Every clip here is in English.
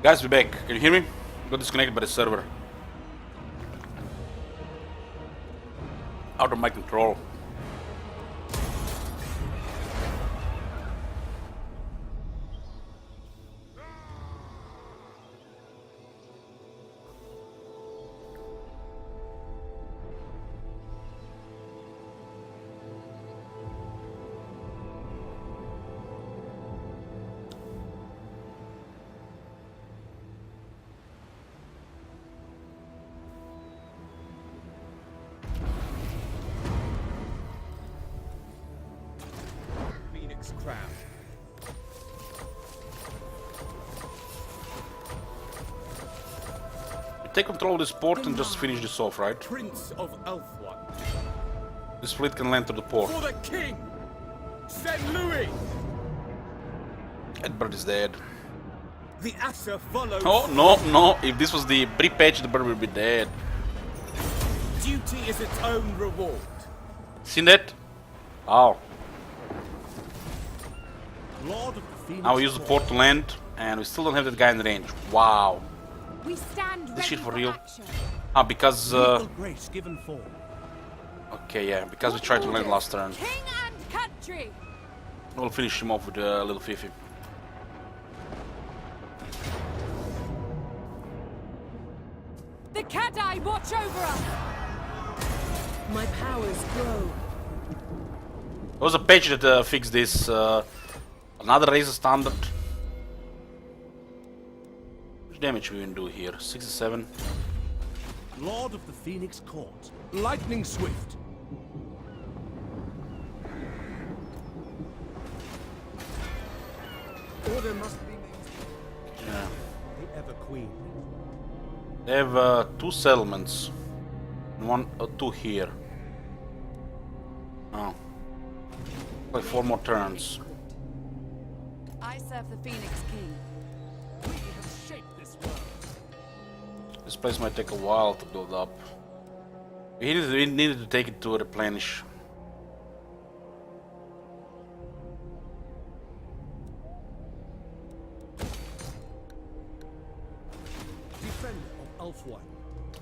Guys, we're back. Can you hear me? Got disconnected by the server. Out of my control. Take control of this port and just finish this off, right? Prince of Elfwan. This fleet can land to the port. For the king! Saint Louis! Edward is dead. The Asher follows. Oh, no. If this was the pre-patch, the bird will be dead. Duty is its own reward. Seen that? Oh. Lord of the Phoenix. Now we use the port to land, and we still don't have that guy in range. Wow. We stand This shit for ready real? action. Ah, because Grace given form. okay, yeah, because we tried to land last turn. King and country. We'll finish him off with a little Fifi. The Kadai watch over us. My powers grow. There was a patch that fixed this. Another razor standard. Which damage we can do here? 67. Lord of the Phoenix Court. Lightning swift. Order must be maintained. Yeah. The Ever Queen. They have 2 settlements. Two here. Oh. Like 4 more turns. I serve the Phoenix King. We have shaped this world. This place might take a while to build up. We needed to take it to replenish. Defender of Elfwan.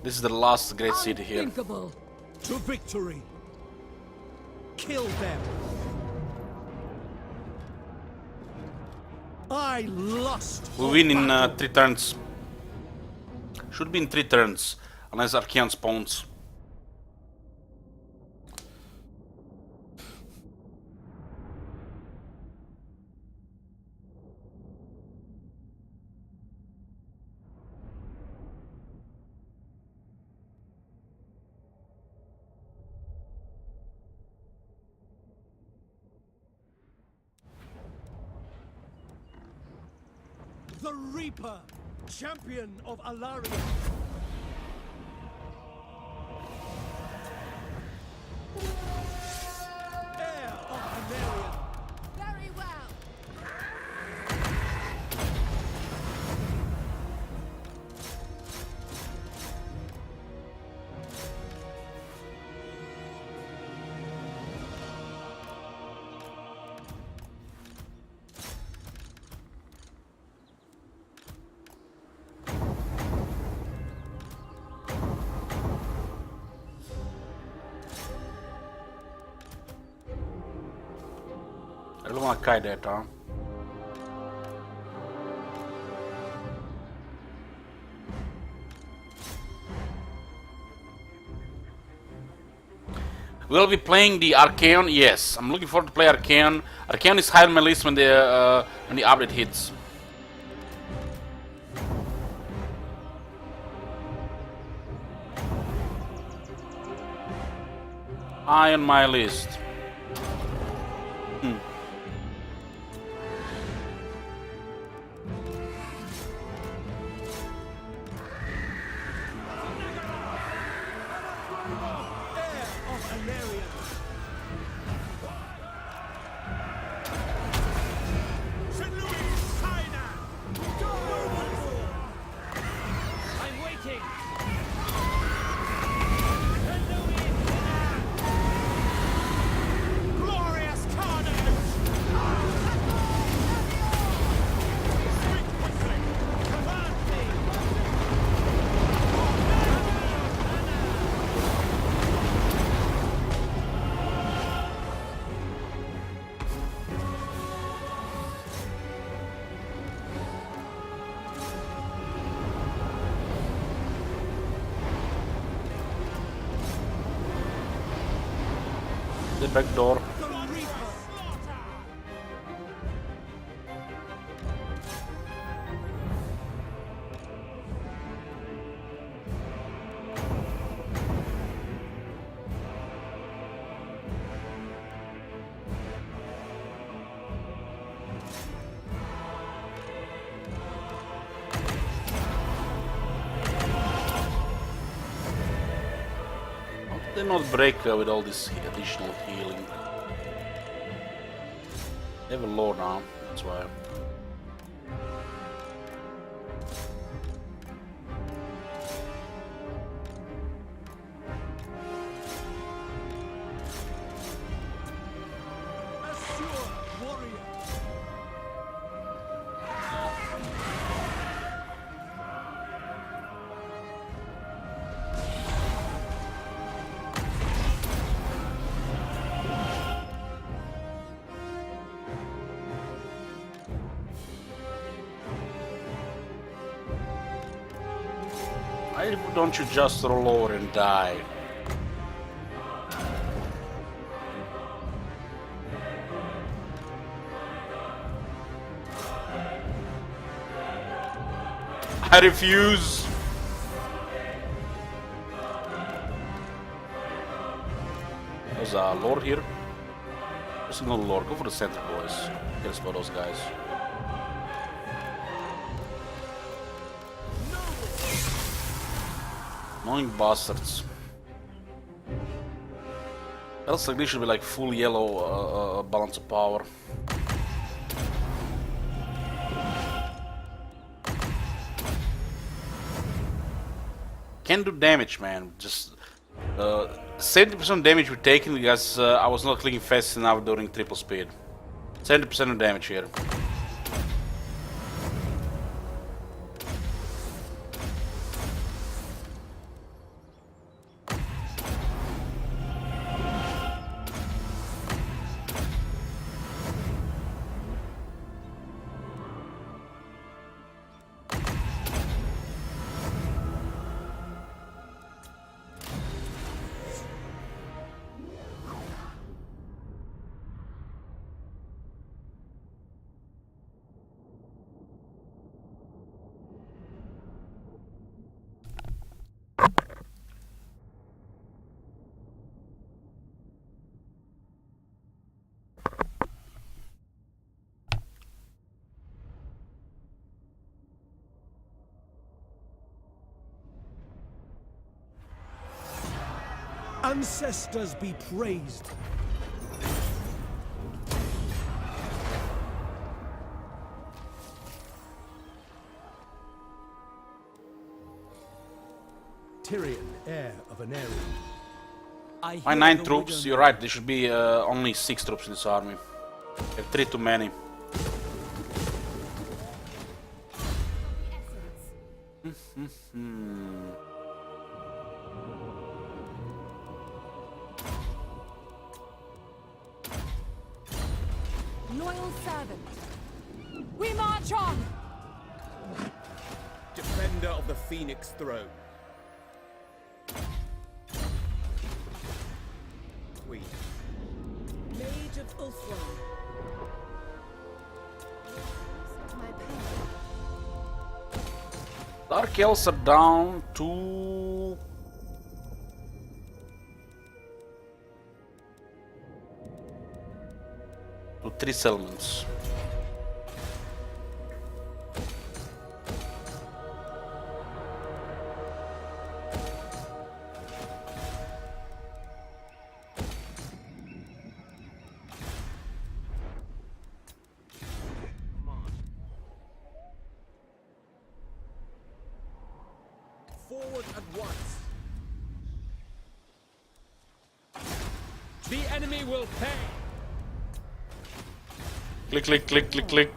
This is the last great city here. Unthinkable. To victory. Kill them. I lust. We win in 3 turns. Should be in 3 turns, unless Archeon spawns. The Reaper, champion of Alaria. Heir of Valerian. Very well. I don't want to kite that, huh? We'll be playing the Archeon, yes. I'm looking forward to play Archeon. Archeon is high on my list when the update hits. High on my list. I'm waiting. the back door. They not break with all this additional healing. They have a lore now, that's why. Assure, warrior. Why don't you just roll over and die? I refuse! There's a lord here. There's no lord. Go for the center, boys. Get us for those guys. Annoying bastards. Else like this should be like full yellow balance of power. Can do damage, man. Just 70% damage we're taking because I was not clicking fast enough during triple speed. 70% of damage here. Ancestors be praised. Tyrion, heir of an area. My 9 troops, you're right, there should be only 6 troops in this army. I have 3 too many. Loyal servant. We march on! Defender of the Phoenix throne. Queen. Mage of Ultron. My pain. Dark Elves are down to... to 3 settlements. Forward at once. The enemy will pay. Click, click, click, click, click.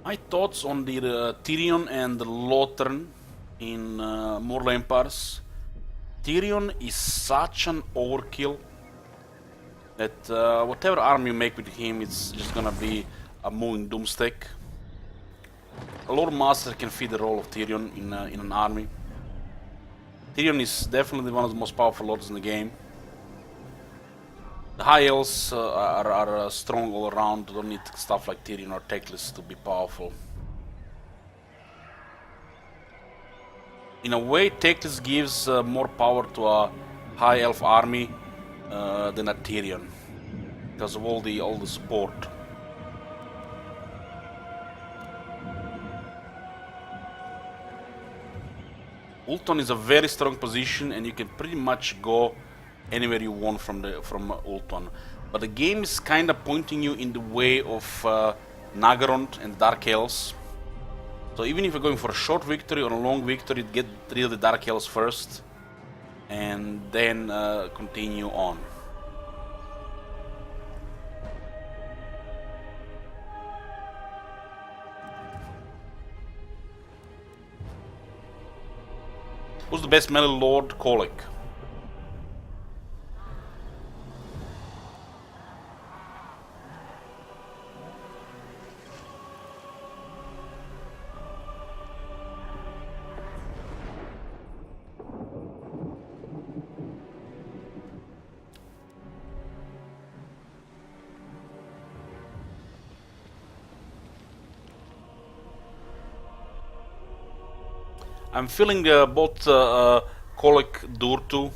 My thoughts on the Tyrion and the Lothern in Mortal Empires. Tyrion is such an overkill that whatever army you make with him, it's just gonna be a moving doomstick. A Lord Master can fit the role of Tyrion in an army. Tyrion is definitely one of the most powerful lords in the game. The high elves are strong all around, don't need stuff like Tyrion or Teclis to be powerful. In a way, Teclis gives more power to a high elf army than a Tyrion, because of all the support. Ulton is a very strong position, and you can pretty much go anywhere you want from Ulton. But the game is kind of pointing you in the way of Nagarond and Dark Elves. So even if you're going for a short victory or a long victory, get rid of the Dark Elves first, and then continue on. Who's the best melee lord? Kolek. I'm feeling both Kolek Durtu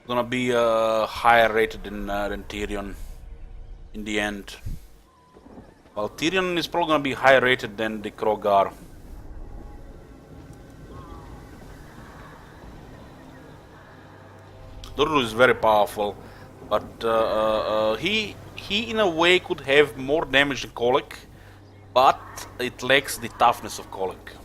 gonna be higher rated than Tyrion in the end. Well, Tyrion is probably gonna be higher rated than the Krogar. Durtu is very powerful, but he in a way could have more damage than Kolek, but it lacks the toughness of Kolek.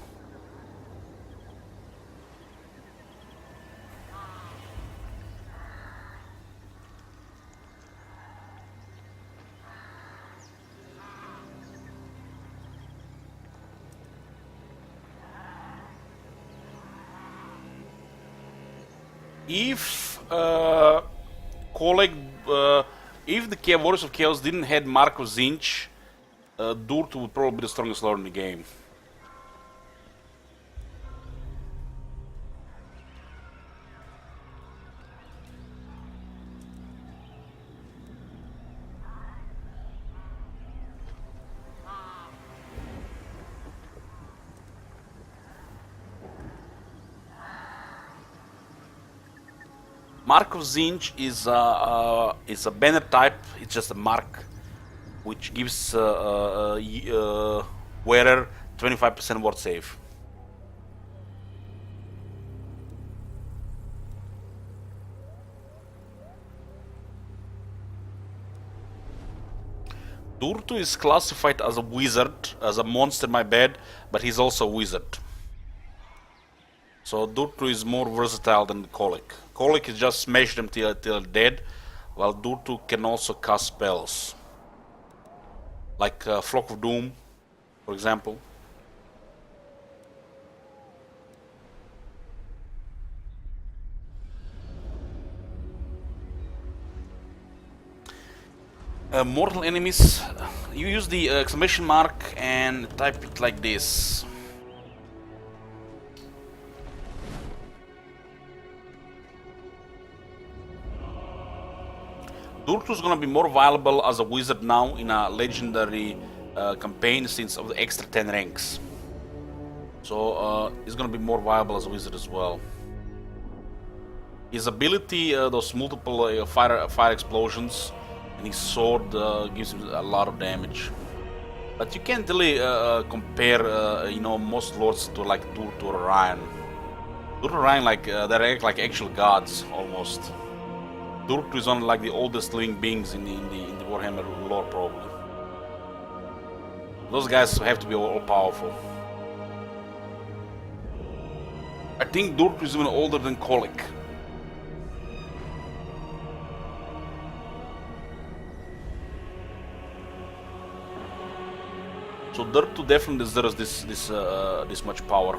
If Kolek, if the Warriors of Chaos didn't have Marco Zinch, Durtu would probably be the strongest lord in the game. Mark of Zinch is a banner type. It's just a mark, which gives wearer 25% ward save. Durtu is classified as a wizard, as a monster, my bad, but he's also a wizard. So Durtu is more versatile than Kolek. Kolek is just smash them till dead, while Durtu can also cast spells. Like Flock of Doom, for example. Mortal enemies, you use the exclamation mark and type it like this. Durtu is gonna be more viable as a wizard now in a legendary campaign since of the extra 10 ranks. So he's gonna be more viable as a wizard as well. His ability, those multiple fire explosions, and his sword gives him a lot of damage. But you can't really compare, you know, most lords to like Durtu or Ryan. Durtu or Ryan, like they act like actual gods almost. Durtu is only like the oldest living beings in the Warhammer lore, probably. Those guys have to be all powerful. I think Durtu is even older than Kolek. So Durtu definitely deserves this much power.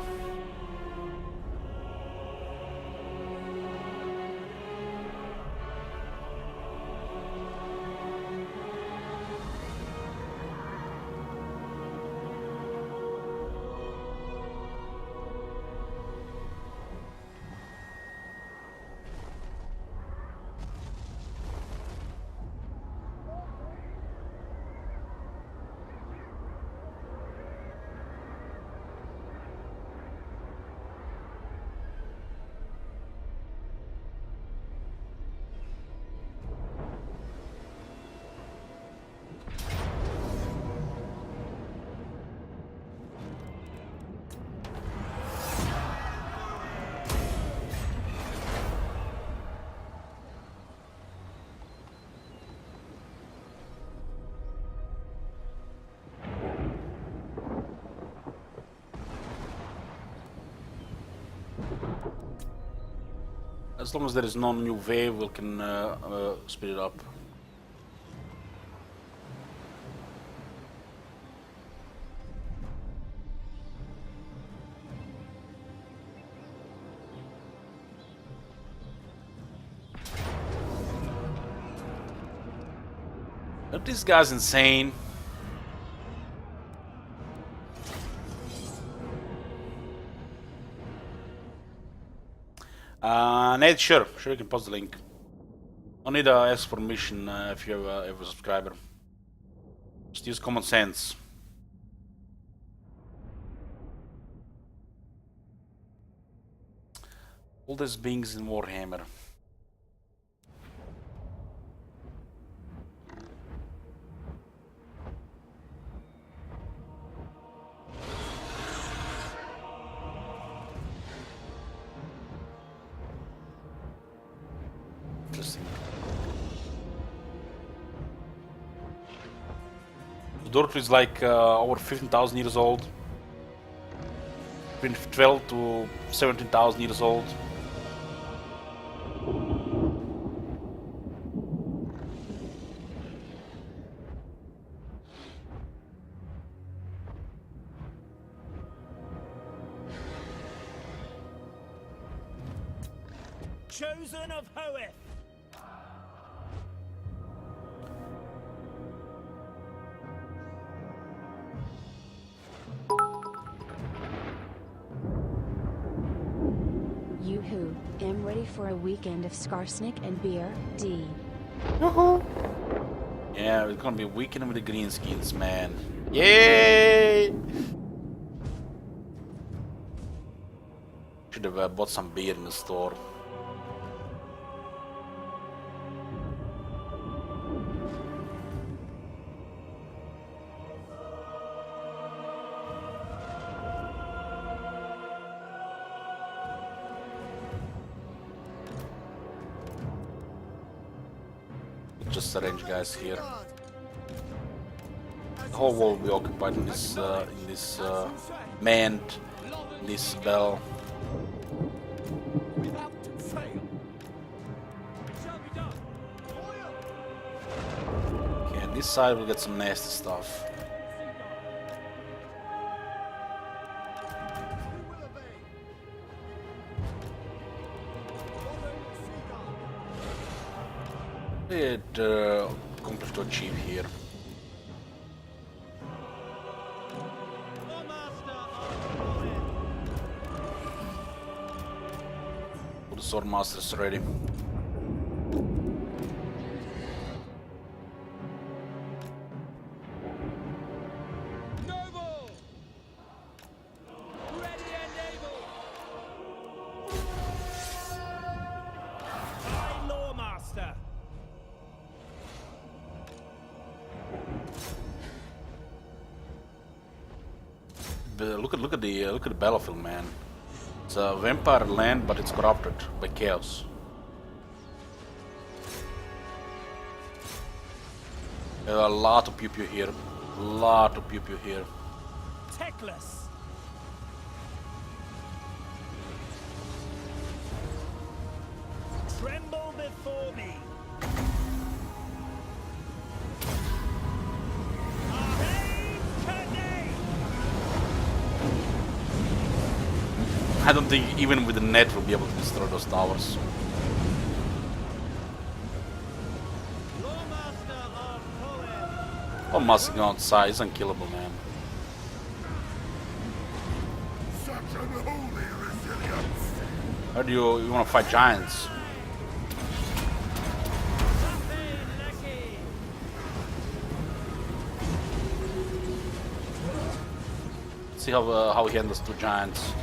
as long as there is no new wave, we can speed it up. This guy's insane. Nate, sure, you can post the link. No need to ask for permission if you have a subscriber. Just use common sense. All these beings in Warhammer. Dortmund is like over 15,000 years old. Between 12 to 17,000 years old. Chosen of Hoeth. Yoo-hoo, am ready for a weekend of Skarsnik and beer, D. Yeah, it's gonna be a weekend with the greenskins, man. Yay! Should have bought some beer in the store. Just arrange guys here. The whole wall will be occupied in this manned, this bell. Without fail. Shall be done. Okay, and this side we'll get some nasty stuff. It accomplished to achieve here. All the sword masters ready. Noble! Ready and able! High Lawmaster. Look at the battlefield, man. It's a vampire land, but it's corrupted by chaos. There are a lot of pew-pew here. A lot of pew-pew here. Techless. Tremble before me. I don't think even with the net we'll be able to destroy those towers. Oh, must go outside. He's unkillable, man. Such unholy resilience. How do you want to fight giants? See how he handles two giants.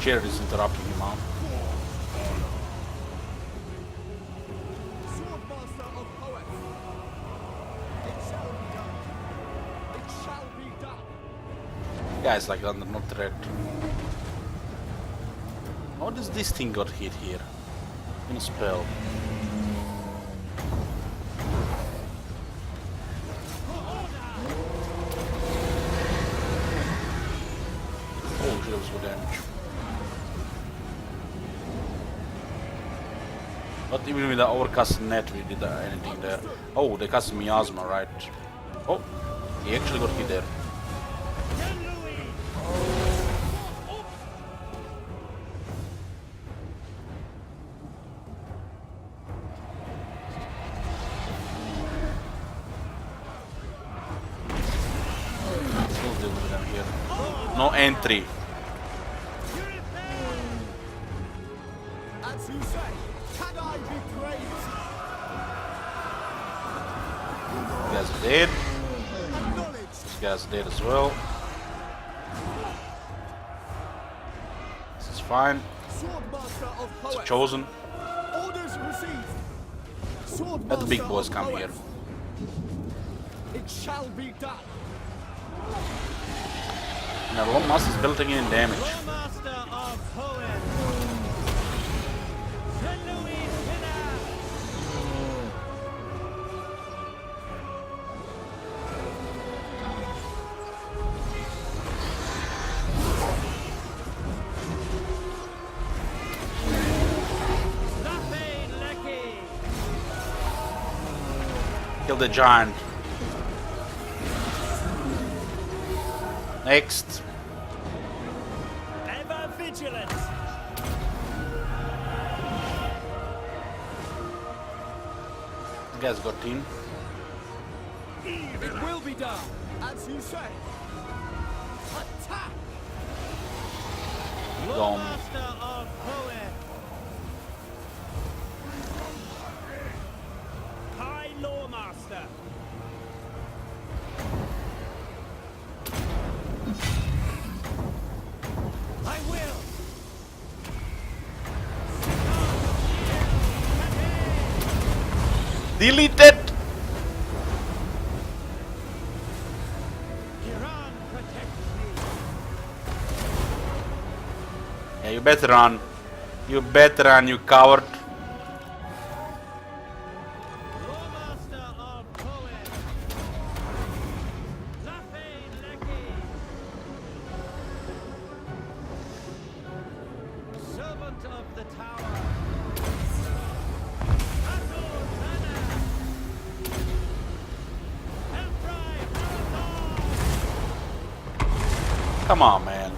Jared is interrupting him out. Swordmaster of Hoeth. It shall be done. It shall be done. Guys like under no threat. How does this thing got hit here? In a spell. But even with the overcast net, we did anything there. Oh, they cast miasma, right? Oh, he actually got hit there. Still dealing with them here. No entry. As you say, can I be praised? You guys are dead. Acknowledged. This guy's dead as well. This is fine. Swordmaster of It's Hoeth. chosen. Orders received. Swordmaster Let the big boys of come Hoeth. here. It shall be done. Now, Lord Master is building in damage. Master of Hoeth. St. Louis winner. Laffey Lecky. Kill the giant. Next. Ever vigilant. You guys got team. It will be done. As you say. Attack. Gone. Master of Hoeth. High Lawmaster. I will. Deleted. Iran protects me. Yeah, you better run. You better run, you coward. Lawmaster of Hoeth. Laffey Lecky. Servant of the Tower. Azul Banner. Elfry Marathon. Come on, man.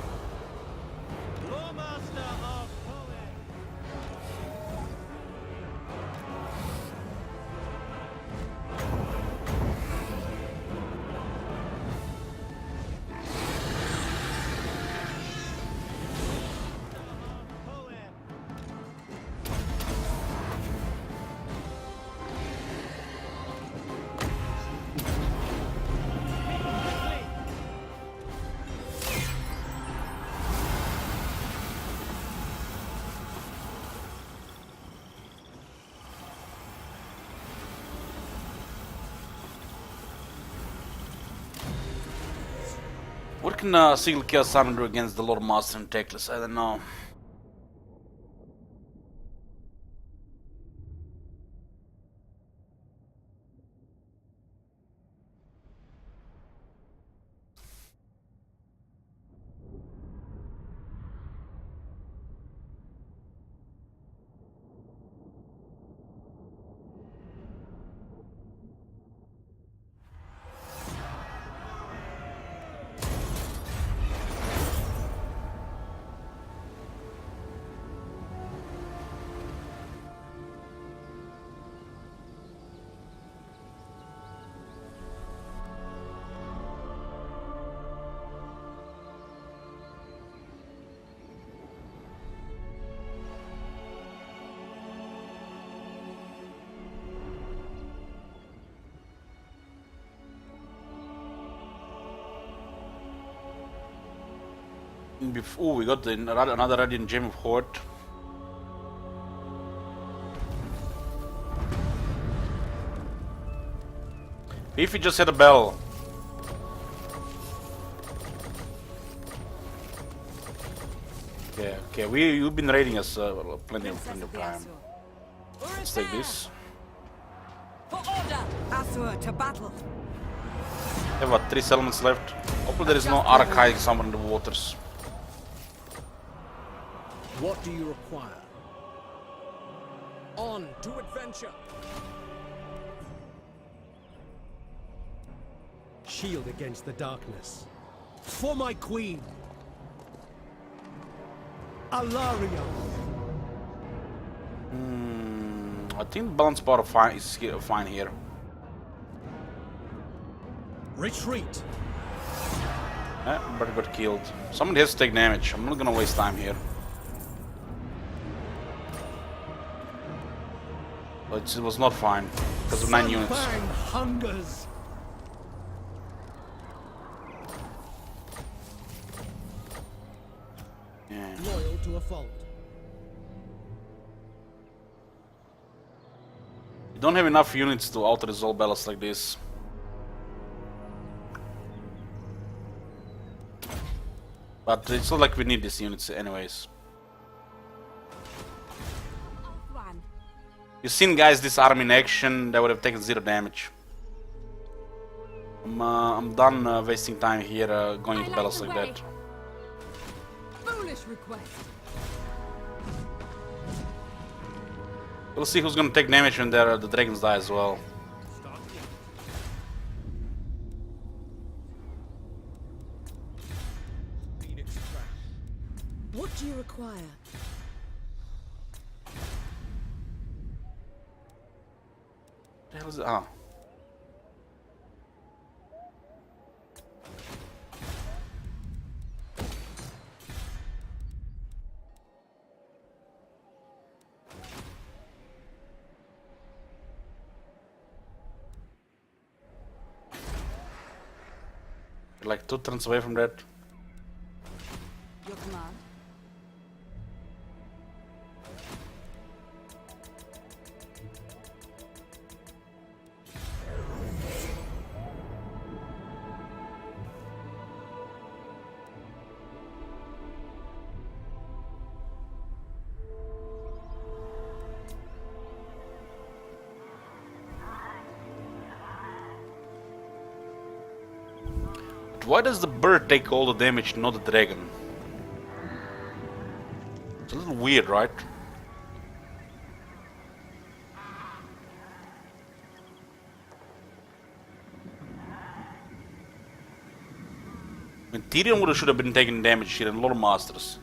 Lawmaster of Hoeth. Hoeth. What can Single Chaos Summon do against the Lord Master and Techless? I don't know. Oh, we got another Radiant Gem of Horde. If we just hit a bell. Okay, you've been raiding us plenty of time. Let's take this. For order! Asur to battle. We have what, 3 settlements left. Hopefully there is no archive somewhere in the waters. What do you require? On to adventure. Shield against the darkness. For my queen. Alaria. I think the balance bar is fine here. Retreat. But it got killed. Someone has to take damage. I'm not gonna waste time here. But it was not fine because of 9 units. Bang hungers. Yeah. Loyal to a fault. You don't have enough units to auto-resolve battles like this. But it's not like we need these units anyways. One. You've seen, guys, this army in action, they would have taken 0 damage. I'm done wasting time here going into battles like that. Foolish request. We'll see who's gonna take damage when the dragons die as well. Phoenix crash. What do you require? What the hell is it? Ah. You're like 2 turns away from that. Your command. Why does the bird take all the damage, not the dragon? It's a little weird, right? I mean, Tyrion should have been taking damage here, and Lord Masters.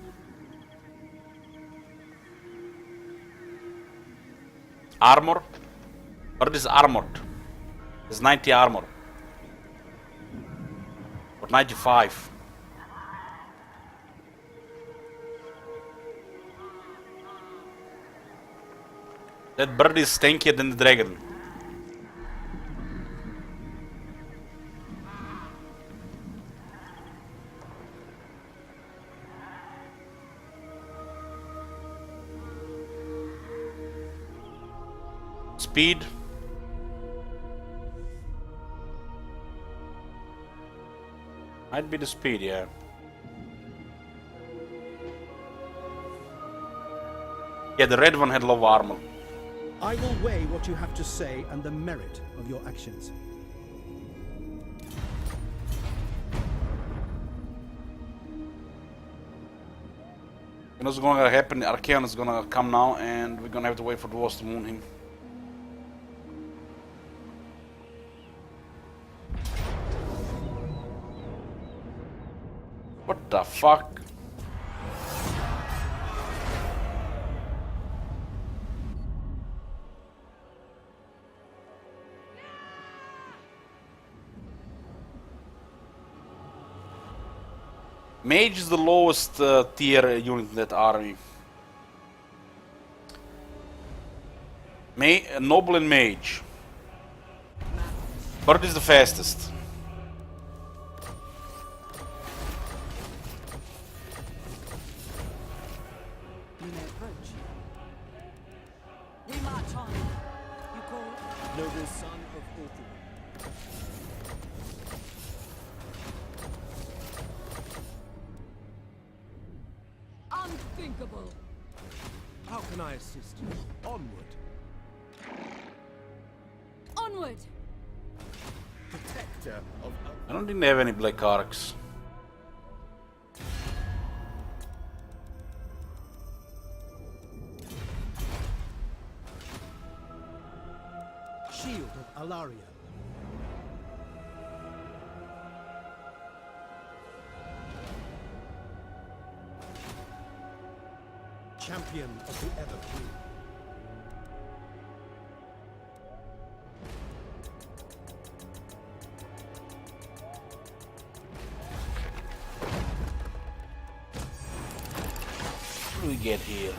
Armor? Bird is armored. It's 90 armor. 95. That bird is tankier than the dragon. Speed. Might be the speed, yeah. Yeah, the red one had low armor. I will weigh what you have to say and the merit of your actions. You know what's gonna happen? Archaon is gonna come now, and we're gonna have to wait for the Dwarves to moon him. What the fuck? Mage is the lowest tier unit in that army. Noble and Mage. Bird is the fastest. You may approach. We march on. You call? Noble son of Lothern. Unthinkable. How can I assist you? Onward. Onward. Protector of I don't think they have any black arcs. Impresario. Champion of the Evergreen. What do we get here?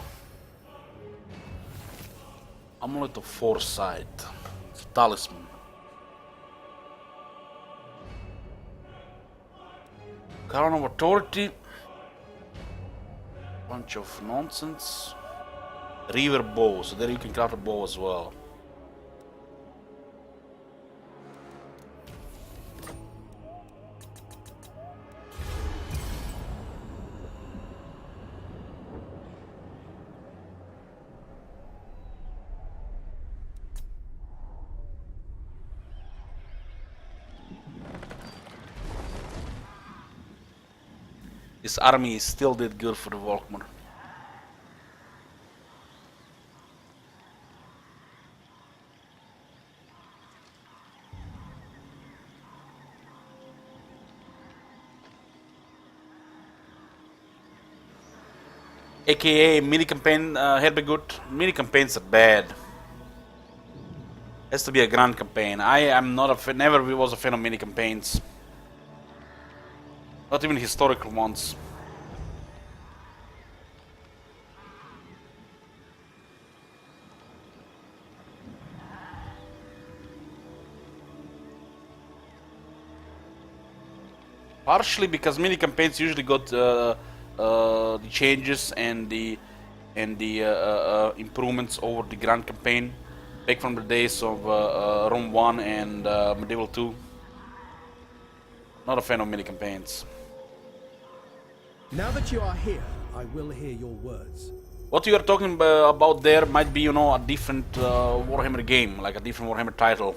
Amulet of Foresight. It's a talisman. Crown of Authority. Bunch of nonsense. River bow, so there you can craft a bow as well. This army still did good for the Volkmar. AKA mini campaign had be good. Mini campaigns are bad. Has to be a grand campaign. I am not a fan, never was a fan of mini campaigns. Not even historical ones. Partially because mini campaigns usually got the changes and the improvements over the grand campaign back from the days of Rome 1 and Medieval 2. Not a fan of mini campaigns. Now that you are here, I will hear your words. What you are talking about there might be, you know, a different Warhammer game, like a different Warhammer title.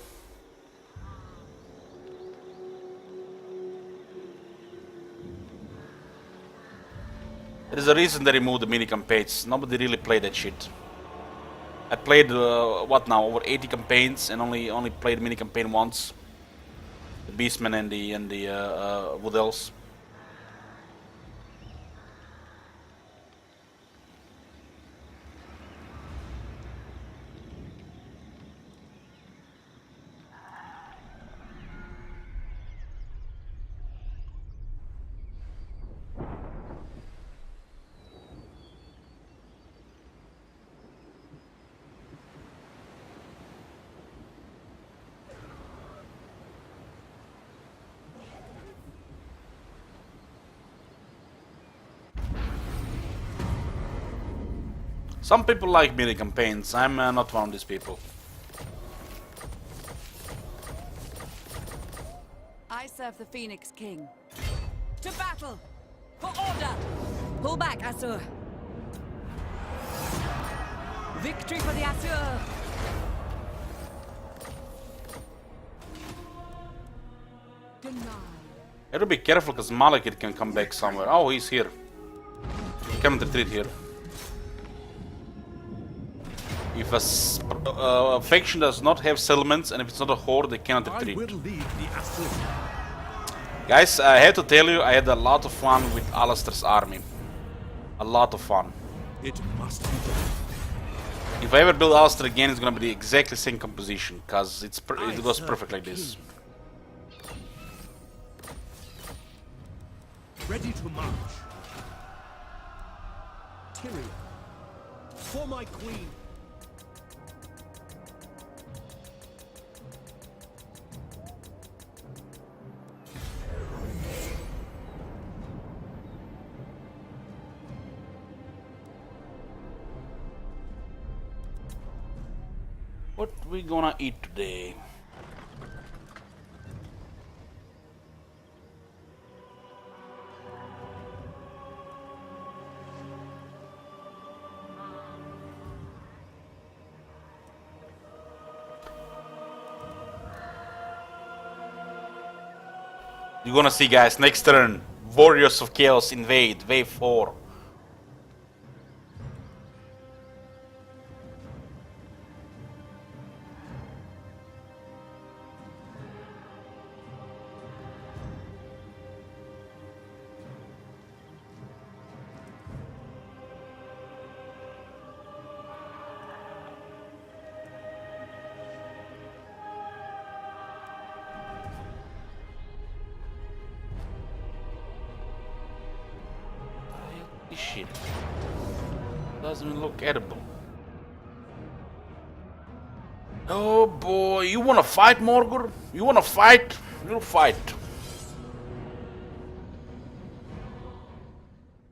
There is a reason they removed the mini campaigns. Nobody really played that shit. I played what now, over 80 campaigns, and only played mini campaign once. The Beastmen and the Wood Elves. Some people like mini campaigns. I'm not one of these people. I serve the Phoenix King. To battle! For order! Pull back, Asur! Victory for the Asur! Denied. You have to be careful because Malekith can come back somewhere. Oh, he's here. He can't retreat here. If a faction does not have settlements and if it's not a horde, they cannot I retreat. will lead the Asur. Guys, I have to tell you, I had a lot of fun with Alistair's army. A lot of fun. It must be done. If I ever build Alistair again, it's gonna be the exactly same composition, cause it goes perfect like this. Ready to march. Tyrion. For my queen. What we gonna eat today? You're gonna see, guys, next turn, Warriors of Chaos invade, wave 4. shit. Doesn't even look edible. Oh boy, you wanna fight, Morgur? You wanna fight? You'll fight.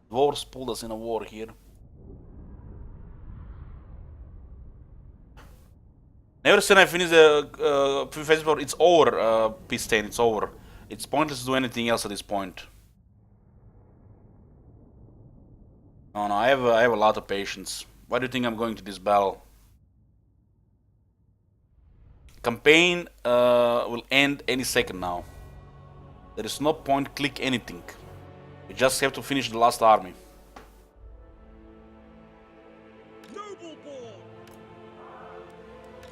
Dwarves pulled us in a war here. Never since I finished the festival, it's over, Beastmen, it's over. It's pointless to do anything else at this point. No, I have a lot of patience. Why do you think I'm going to this battle? Campaign will end any second now. There is no point click anything. We just have to finish the last army. Noble born.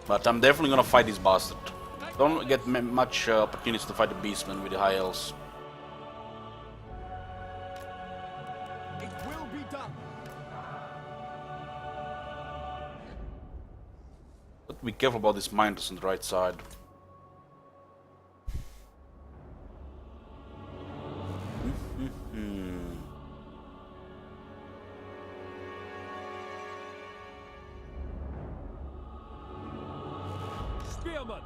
But I'm definitely gonna fight this bastard. Don't get much opportunities to fight the Beastmen with the high elves. It will be done. But be careful about these miners on the right side. Spearman.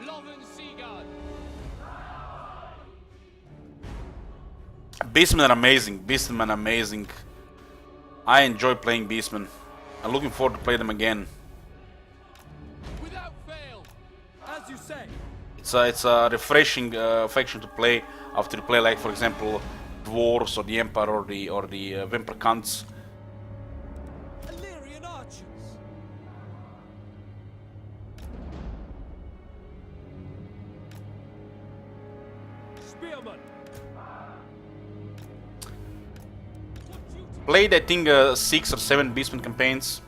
Lothern Seaguard. Beastmen are amazing. Beastmen are amazing. I enjoy playing Beastmen. I'm looking forward to play them again. Without fail. As you say. It's a refreshing faction to play after you play, like for example, dwarves or the Empire or the Vampire Cunts. Illyrian archers. Spearman. Played I think 6 or 7 Beastmen campaigns.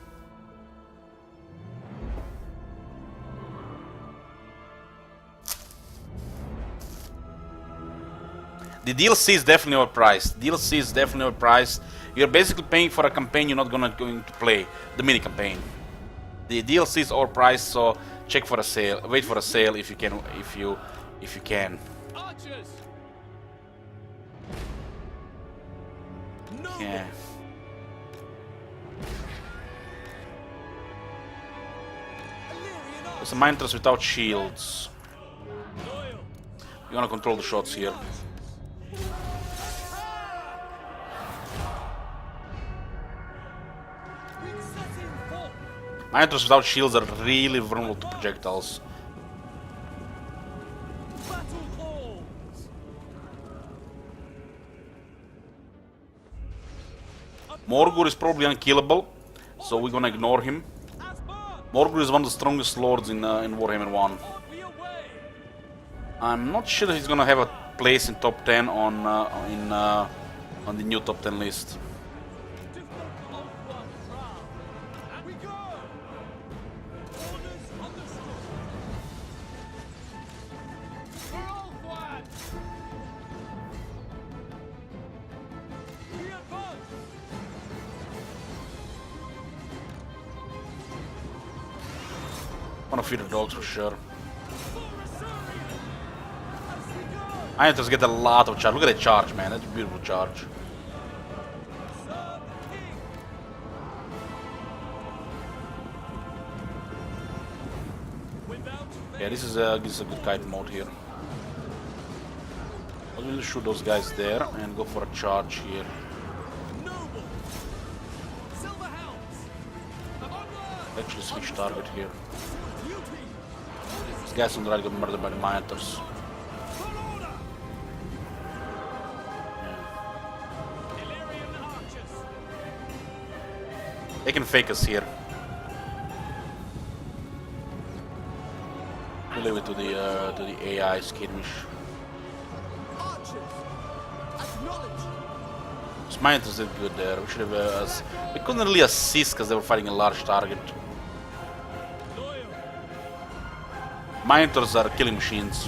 The DLC is definitely overpriced. DLC is definitely overpriced. You're basically paying for a campaign you're not going to play, the mini campaign. The DLC is overpriced, so check for a sale. Wait for a sale if you can. If you can. Archers. Noble. Yeah. Illyrian There's archers. some miners without shields. Loyal. You wanna control the shots here. We've set in forth. Miners without shields are really vulnerable to projectiles. Battle calls. Morgur is probably unkillable, so we're gonna ignore him. Asmar. Morgur is one of the strongest lords in Warhammer 1. On we away. I'm not sure he's gonna have a place in top 10 on the new top 10 list. Difficult of one trial. And we go. Orders understood. For all flags. We advance. Wanna feed the dogs for sure. For Assyria. As we go. Miners get a lot of charge. Look at that charge, man. That's a beautiful charge. Serve the king. Without Yeah, this is a good kite mode here. I'm gonna shoot those guys there and go for a charge here. noble. Silver helms. Onward. Actually switch target here. Beauty. These guys on the right got murdered by the miners. For order. Illyrian archers. They can fake us here. We'll leave it to the AI skirmish. Archers. Acknowledge. These miners did good there. We should have we couldn't really assist because they were fighting a large target. Loyal. Miners are killing machines.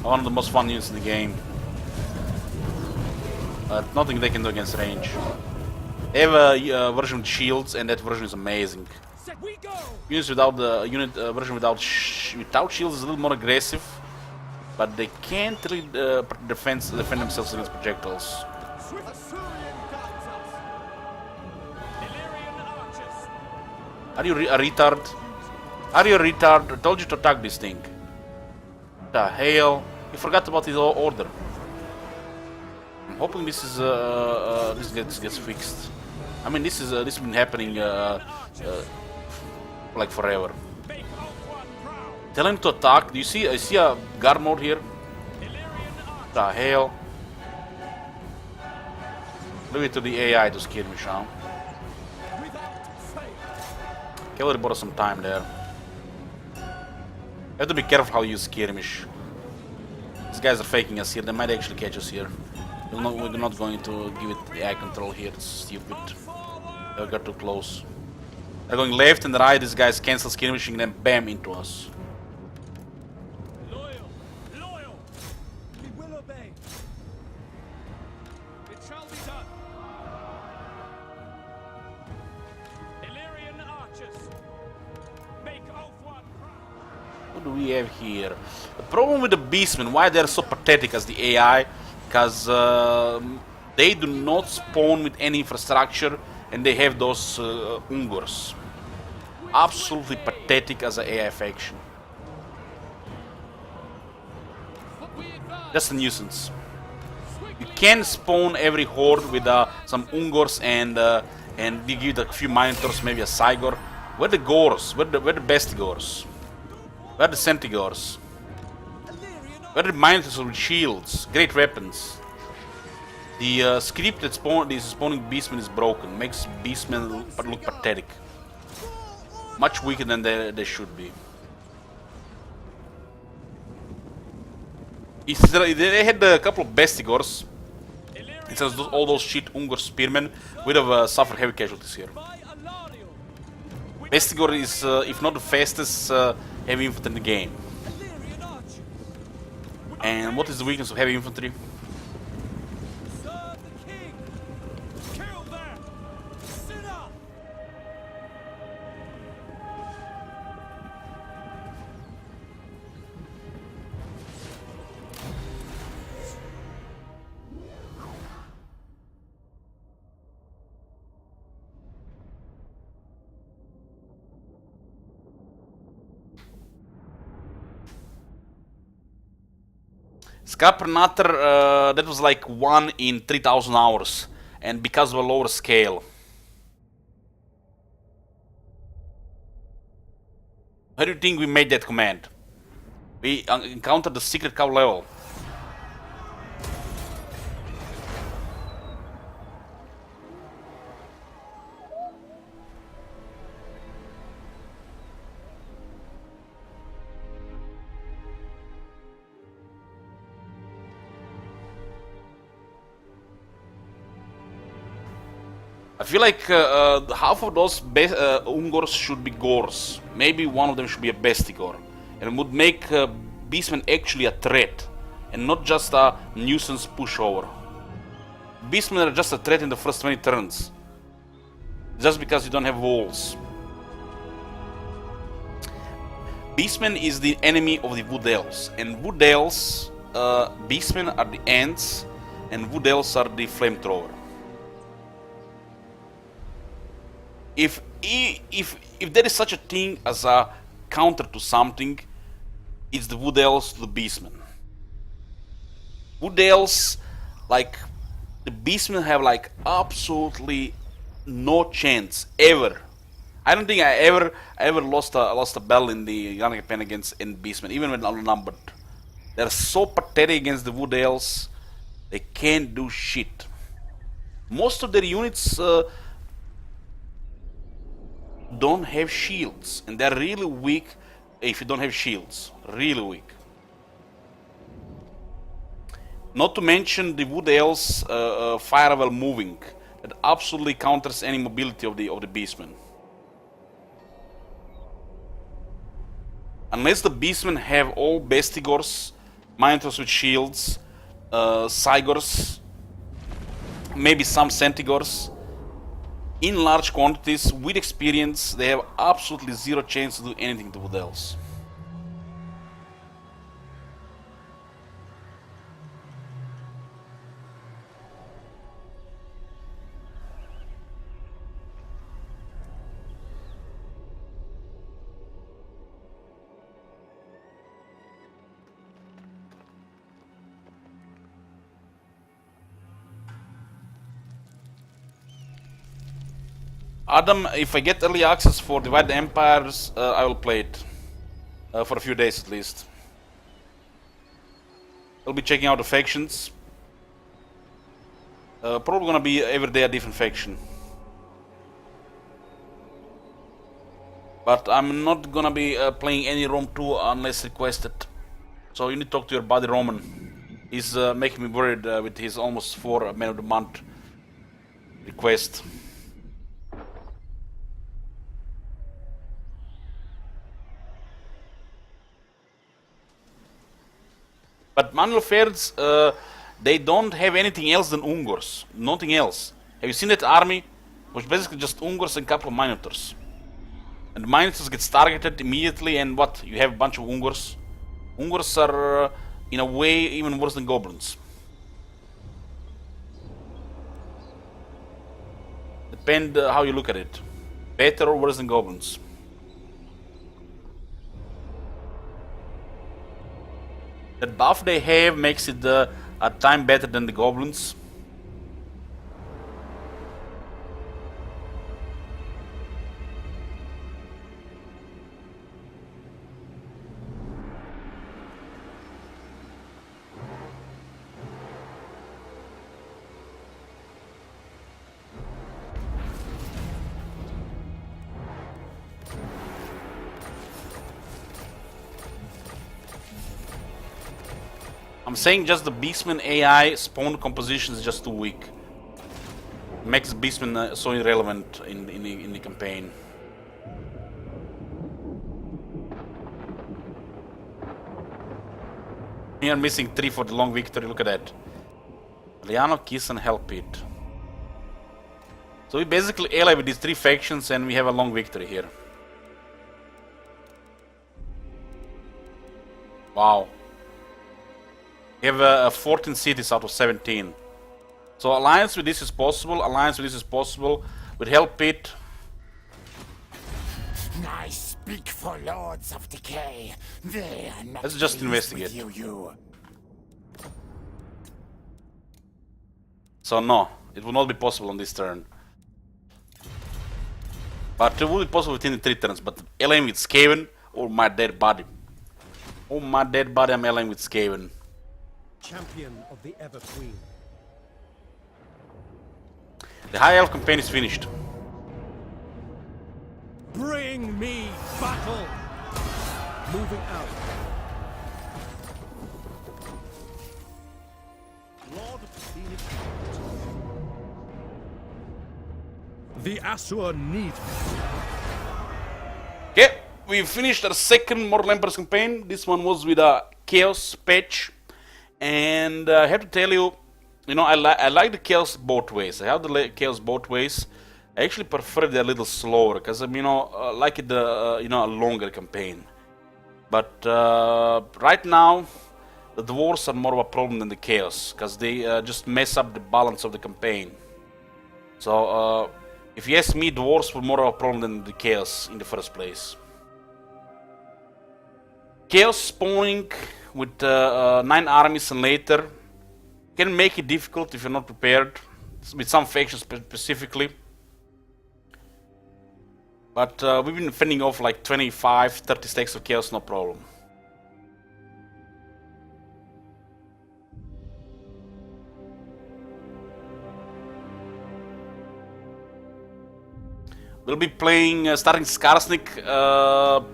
One of the most fun units in the game. But nothing they can do against range. They have a version with shields, and that version is amazing. Set we go. Units without the version without shields is a little more aggressive, but they can't really defend themselves against projectiles. Assyrian guides us. Illyrian archers. Are you a retard? Are you a retard? I told you to attack this thing. The hell? You forgot about his order. I'm hoping this is this gets fixed. I mean, this has been happening like forever. Make Ulthuan proud. Tell him to attack. Do you see? I see a guard mode here. Illyrian archers. The hell? Leave it to the AI to skirmish, huh? Without fail. Cavalry bought us some time there. You have to be careful how you use skirmish. These guys are faking us here. They might actually catch us here. We're not going to give it the AI control here. It's stupid. They got too close. They're going left and right. These guys cancel skirmishing, then bam into us. Loyal. Loyal. We will obey. It shall be done. Illyrian archers. Make Ulthuan proud. What do we have here? The problem with the Beastmen, why they're so pathetic as the AI, because they do not spawn with any infrastructure and they have those Ungors. Absolutely pathetic as an AI faction. Just a nuisance. You can spawn every horde with some Ungors and you give it a few Minotaurs, maybe a Cygor. Where the Gors? Where the Bestigors? Where the Centigors? Where the Minotaurs with shields? Great weapons. The script that is spawning Beastmen is broken. Makes Beastmen look pathetic. Much weaker than they should be. They had a couple of Bestigors. Instead of all those shit Ungor spearmen, we'd have suffered heavy casualties here. By Alariel. Bestigor is, if not the fastest heavy infantry in the game. Illyrian archers. And what is the weakness of heavy infantry? Serve the king. Kill them. Sinner. Scarpernatter, that was like 1 in 3000 hours, and because of a lower scale. How do you think we made that command? We encountered the secret cow level. I feel like half of those Ungors should be Gors. Maybe one of them should be a Bestigor. And it would make Beastmen actually a threat. And not just a nuisance pushover. Beastmen are just a threat in the first 20 turns. Just because you don't have walls. Beastmen is the enemy of the Wood Elves. And Wood Elves, Beastmen are the Ants. And Wood Elves are the Flamethrower. If there is such a thing as a counter to something, it's the Wood Elves to the Beastmen. Wood Elves, like, the Beastmen have like absolutely no chance ever. I don't think I ever lost a battle in the Ghana campaign against Beastmen, even when outnumbered. They're so pathetic against the Wood Elves, they can't do shit. Most of their units don't have shields, and they're really weak if you don't have shields. Really weak. Not to mention the Wood Elves fire while moving. That absolutely counters any mobility of the Beastmen. Unless the Beastmen have all Bestigors, Minotaurs with shields, Cygors, maybe some Centigors, in large quantities, with experience, they have absolutely zero chance to do anything to Wood Elves. Adam, if I get early access for Divide the Empires, I will play it. For a few days at least. I'll be checking out the factions. Probably gonna be every day a different faction. But I'm not gonna be playing any Rome 2 unless requested. So you need to talk to your buddy Roman. He's making me worried with his almost 4 Man of the Month request. But Manuel Ferds, they don't have anything else than Ungors. Nothing else. Have you seen that army? Which basically just Ungors and a couple of Minotaurs. And the Minotaurs gets targeted immediately, and what? You have a bunch of Ungors. Ungors are, in a way, even worse than Goblins. Depend how you look at it. Better or worse than Goblins. The buff they have makes it a time better than the Goblins. I'm saying just the Beastmen AI spawn composition is just too weak. Makes Beastmen so irrelevant in the campaign. We are missing 3 for the long victory, look at that. Liano, Kiss and Hellpit. So we basically ally with these 3 factions and we have a long victory here. Wow. We have 14 cities out of 17. So alliance with this is possible, alliance with this is possible. With Hellpit. I speak for Lords of Decay. They are not Let's just pleased investigate. with you. So no, it will not be possible on this turn. But it will be possible within the 3 turns. But allying with Skaven, oh my dead body. Oh my dead body, I'm allying with Skaven. Champion of the Ever Queen. The High Elf campaign is finished. Bring me battle! Moving out. Lord Phoenix. The Asur need me. Okay, we finished our second Mortal Emperors campaign. This one was with a Chaos patch. And I have to tell you, you know, I like the Chaos both ways. I have the Chaos both ways. I actually prefer it a little slower because I'm, like it, a longer campaign. But right now, the Dwarves are more of a problem than the Chaos because they just mess up the balance of the campaign. So if you ask me, Dwarves were more of a problem than the Chaos in the first place. Chaos spawning with 9 armies and later can make it difficult if you're not prepared, with some factions specifically. But we've been fending off like 25-30 stacks of Chaos, no problem. We'll be playing, starting Skarsnik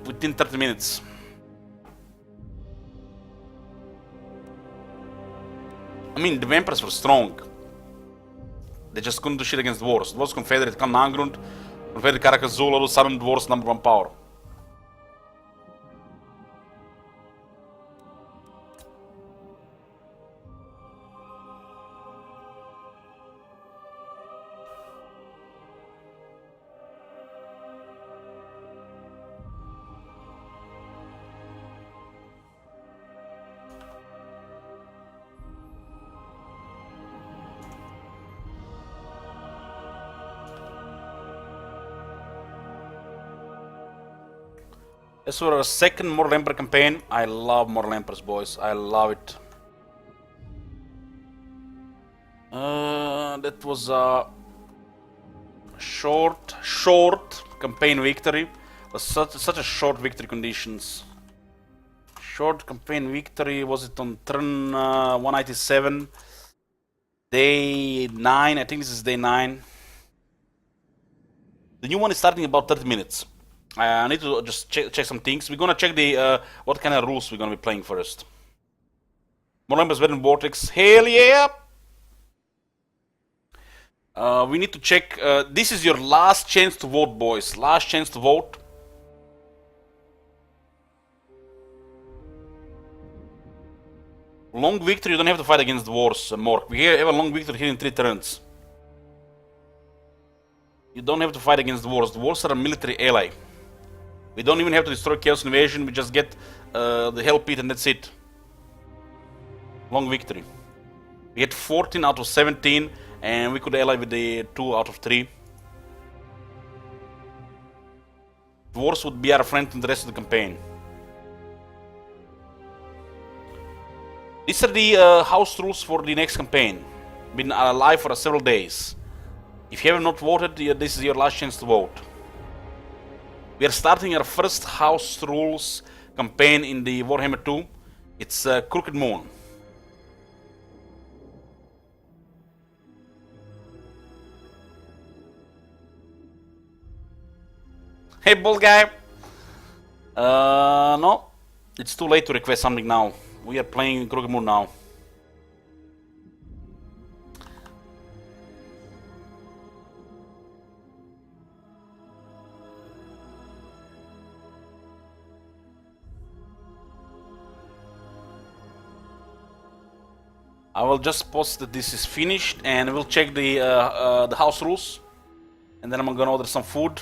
within 30 minutes. I mean, the vampires were strong. They just couldn't do shit against dwarves. Dwarves Confederate kan na aangrond. Confederate Karakazul, all of a sudden dwarves #1 power. As for our second Mortal Emperor campaign, I love Mortal Emperors, boys. I love it. That was Short campaign victory. Such a short victory conditions. Short campaign victory, was it on turn 197? Day 9, I think this is day 9. The new one is starting in about 30 minutes. I need to just check some things. We're gonna check the what kind of rules we're gonna be playing first. Monumbers Wedding Vortex, hell yeah! We need to check, this is your last chance to vote, boys. Last chance to vote. Long victory, you don't have to fight against dwarves, Mork. We have a long victory here in 3 turns. You don't have to fight against dwarves. Dwarves are a military ally. We don't even have to destroy Chaos Invasion, we just get the Hell Pit and that's it. Long victory. We get 14 out of 17 and we could ally with the 2 out of 3. Dwarves would be our friend in the rest of the campaign. These are the house rules for the next campaign. Been alive for several days. If you have not voted, this is your last chance to vote. We are starting our first house rules campaign in the Warhammer 2. It's Crooked Moon. Hey, bald guy. No, it's too late to request something now. We are playing Crooked Moon now. I will just post that this is finished and we'll check the house rules. And then I'm gonna order some food.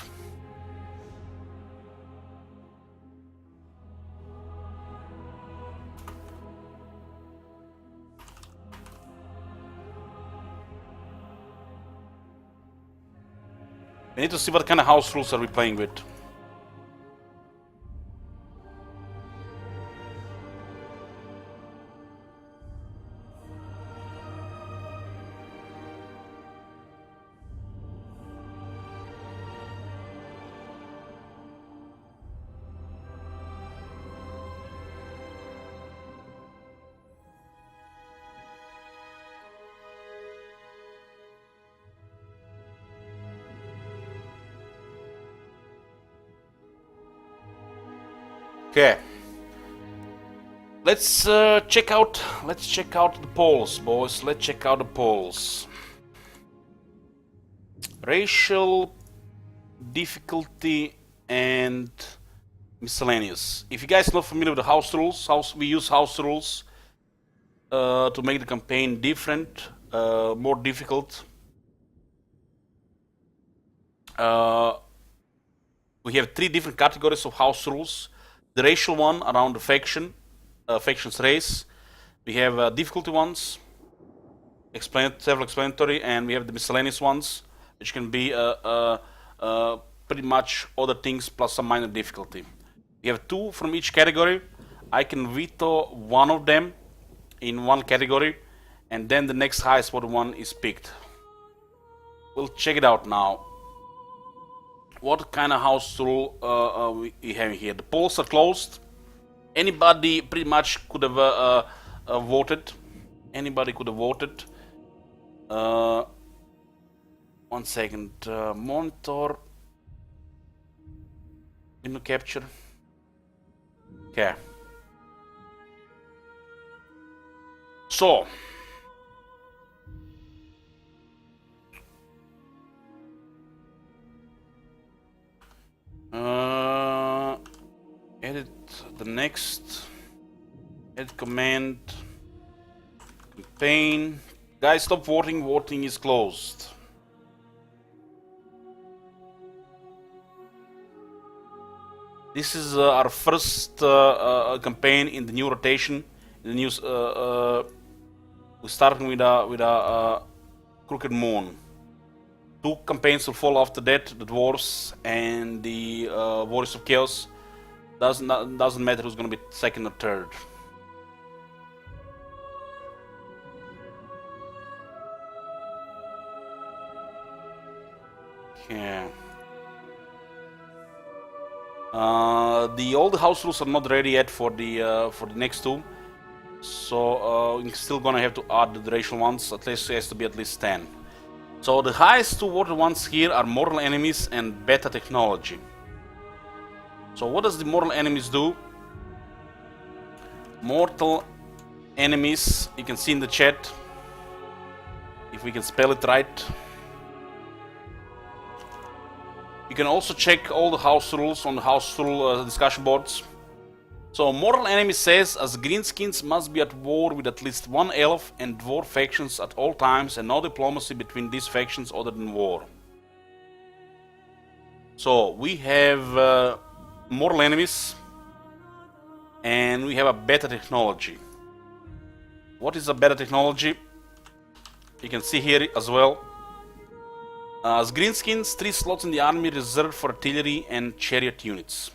We need to see what kind of house rules are we playing with. Okay. Let's check out the polls, boys. Let's check out the polls. Racial, difficulty, and miscellaneous. If you guys are not familiar with the house rules, we use house rules to make the campaign different, more difficult. We have 3 different categories of house rules. The racial one around the faction's race. We have difficulty ones, self-explanatory, and we have the miscellaneous ones, which can be pretty much other things plus some minor difficulty. We have 2 from each category. I can veto one of them in one category, and then the next highest one is picked. We'll check it out now. What kind of house rule we have here? The polls are closed. Anybody pretty much could have voted. Anybody could have voted. 1 second. Monitor. Window capture. Okay. So. Edit the next. Edit command. Campaign. Guys, stop voting. Voting is closed. This is our first campaign in the new rotation. In the new, we're starting with a Crooked Moon. 2 campaigns will follow after that, the Dwarves and the Warriors of Chaos. Doesn't matter who's gonna be second or third. Okay. The old house rules are not ready yet for the next two, so we're still gonna have to add the duration ones. At least it has to be at least 10. So the highest two water ones here are mortal enemies and beta technology. So what does the mortal enemies do? Mortal enemies, you can see in the chat, if we can spell it right. You can also check all the house rules on the house rule discussion boards. So mortal enemy says, as greenskins must be at war with at least one elf and dwarf factions at all times, and no diplomacy between these factions other than war. So we have mortal enemies, and we have a beta technology. What is a beta technology? You can see here as well. As greenskins, 3 slots in the army reserved for artillery and chariot units.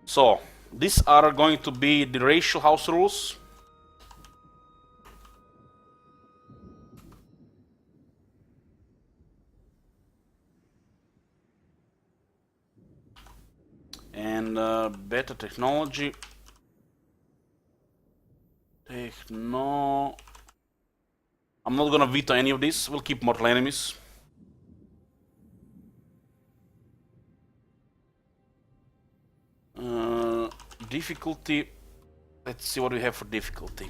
So, these are going to be the racial house rules. And beta technology. I'm not gonna veto any of this. We'll keep mortal enemies. Difficulty. Let's see what we have for difficulty.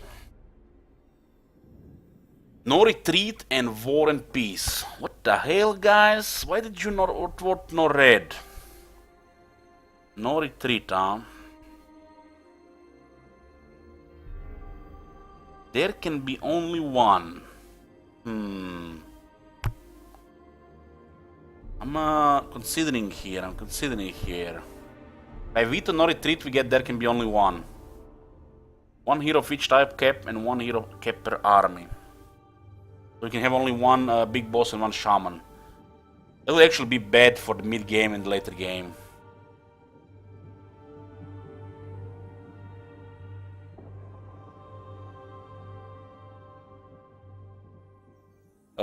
No retreat and war and peace. What the hell, guys? Why did you not vote no red? No retreat, huh? There can be only one. I'm considering here. By veto no retreat, we get there can be only one. One hero of each type cap and one hero cap per army. So we can have only one big boss and one shaman. That will actually be bad for the mid game and the later game.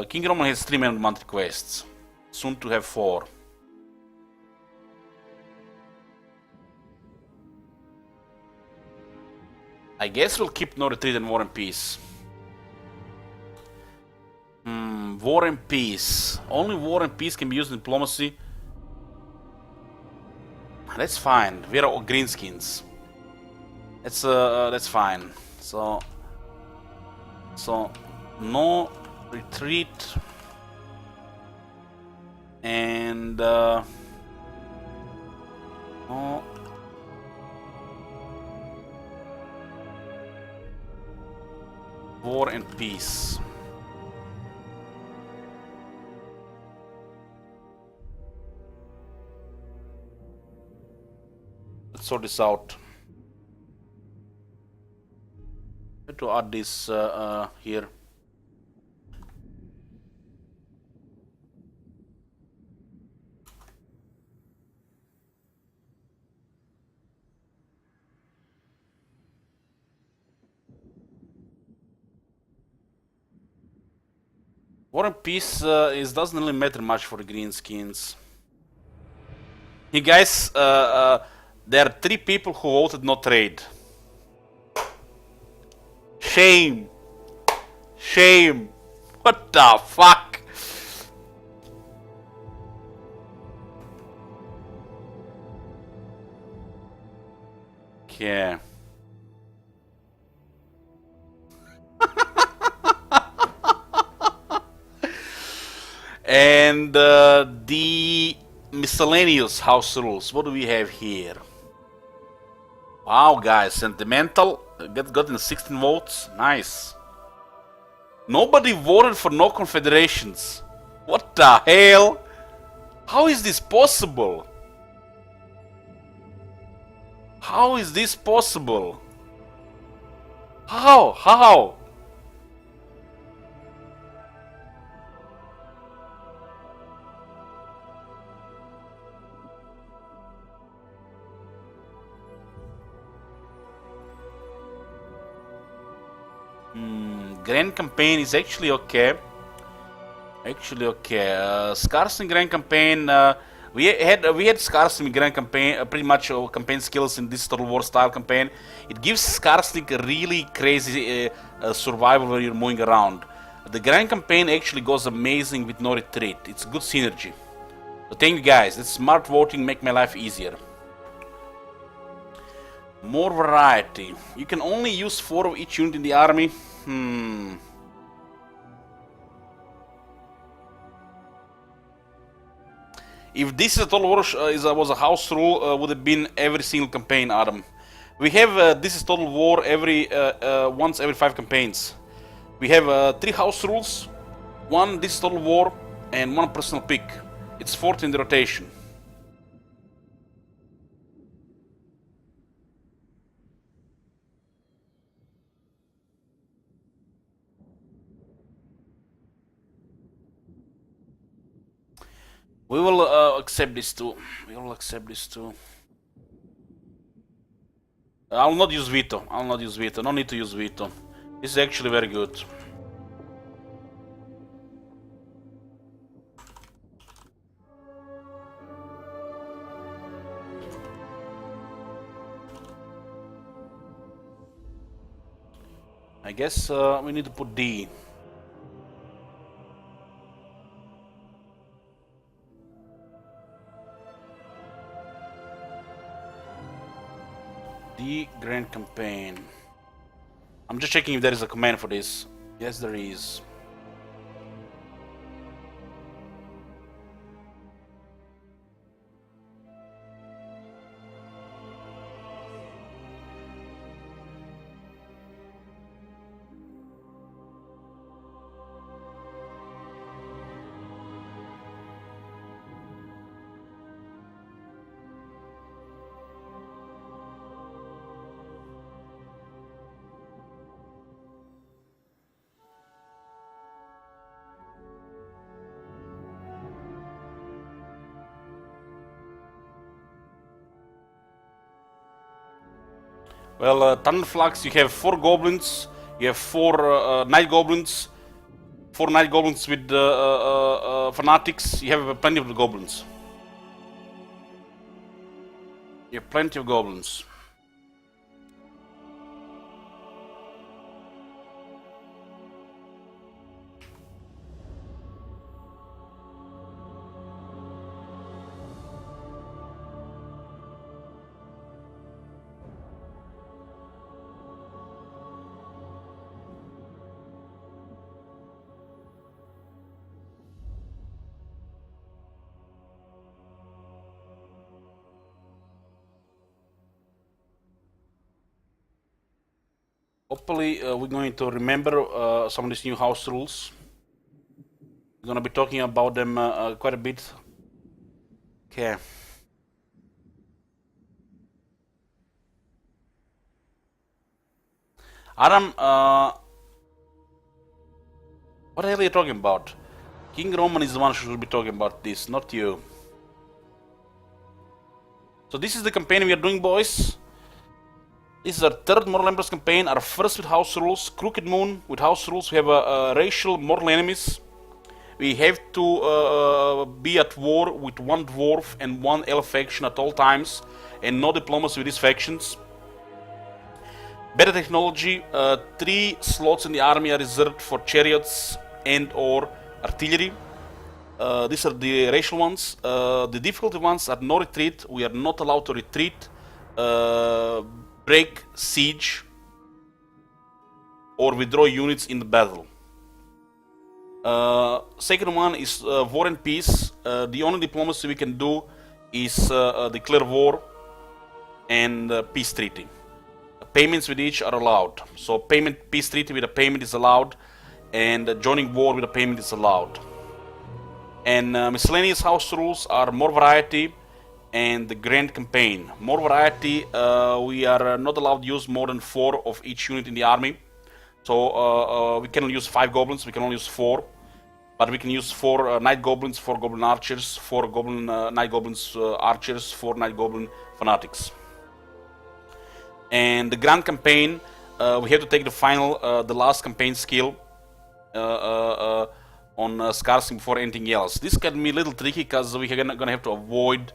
King Roman has 3 monthly quests. Soon to have 4. I guess we'll keep no retreat and war and peace. War and peace. Only war and peace can be used in diplomacy. That's fine. We are all greenskins. That's fine. So no retreat and no war and peace. Let's sort this out. I have to add this here. War and Peace doesn't really matter much for the greenskins. Hey guys, there are 3 people who voted no trade. Shame! Shame! What the fuck? Okay. And the miscellaneous house rules. What do we have here? Wow, guys, sentimental. Gotten 16 votes. Nice. Nobody voted for no confederations. What the hell? How is this possible? How is this possible? How? How? Grand campaign is actually okay. Actually, okay. Scarsing Grand Campaign. We had Scarsing Grand Campaign. Pretty much campaign skills in this Total War style campaign. It gives Scarsing a really crazy survival when you're moving around. The Grand Campaign actually goes amazing with no retreat. It's good synergy. So thank you guys. It's smart voting make my life easier. More variety. You can only use 4 of each unit in the army. If this is a Total War was a house rule, would have been every single campaign, Adam. We have this is Total War once every 5 campaigns. We have 3 house rules, 1 this is Total War, and 1 personal pick. It's 4 in the rotation. We will accept this too. I will not use veto. No need to use veto. This is actually very good. I guess we need to put D. The Grand Campaign. I'm just checking if there is a command for this. Yes, there is. Well, Thunderflux, you have 4 goblins, you have 4 night goblins, 4 night goblins with fanatics. You have plenty of goblins. You have plenty of goblins. Hopefully, we're going to remember some of these new house rules. We're going to be talking about them quite a bit. Okay. Adam, what the hell are you talking about? King Roman is the one who should be talking about this, not you. So this is the campaign we are doing, boys. This is our 3rd Mortal Emperors campaign, our 1st with house rules. Crooked Moon with house rules. We have a racial mortal enemies. We have to be at war with 1 dwarf and 1 elf faction at all times, and no diplomacy with these factions. Better technology. 3 slots in the army are reserved for chariots and or artillery. These are the racial ones. The difficulty ones are no retreat. We are not allowed to retreat, break, siege, or withdraw units in the battle. Second one is war and peace. The only diplomacy we can do is declare war and peace treaty. Payments with each are allowed. So peace treaty with a payment is allowed, and joining war with a payment is allowed. And miscellaneous house rules are more variety and the Grand Campaign. More variety, we are not allowed to use more than 4 of each unit in the army. So we can use 5 goblins, we can only use 4. But we can use 4 night goblins, 4 goblin archers, 4 goblin night goblins archers, 4 night goblin fanatics. And the Grand Campaign, we have to take the last campaign skill, on scarcity before anything else. This can be a little tricky because we're gonna have to avoid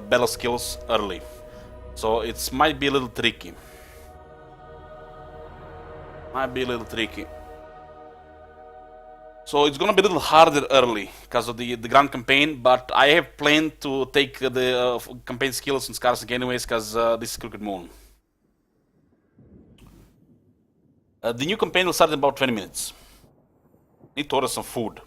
battle skills early, so it might be a little tricky. So it's gonna be a little harder early because of the grand campaign, but I have planned to take the campaign skills in scarcity anyways because this is Crooked Moon. The new campaign will start in about 20 minutes. Need to order some food.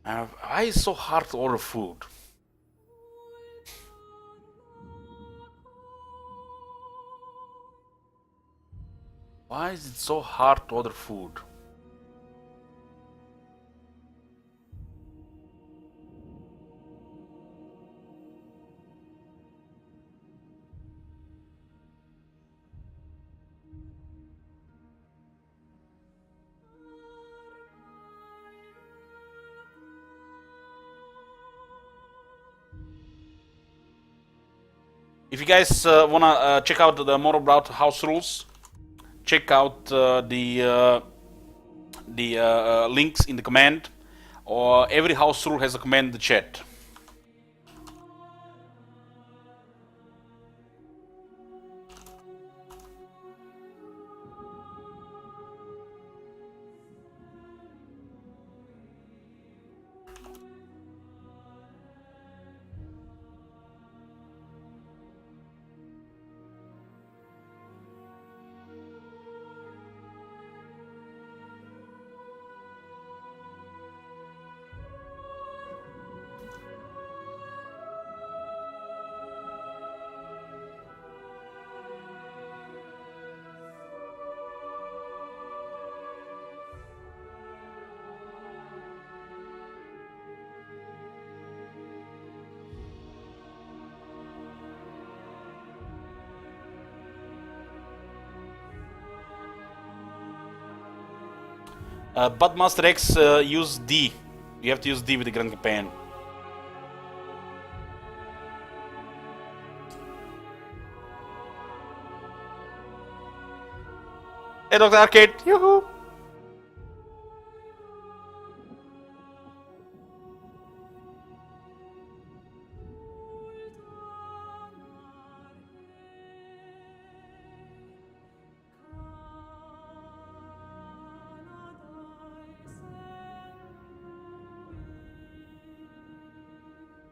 Why is it so hard to order food? Why is it so hard to order food? If you guys wanna check out the more about house rules, check out the links in the command, or every house rule has a command in the chat. But Master X use D. You have to use D with the Grand Campaign. Hey, Dr. Arcade! Yoo-hoo!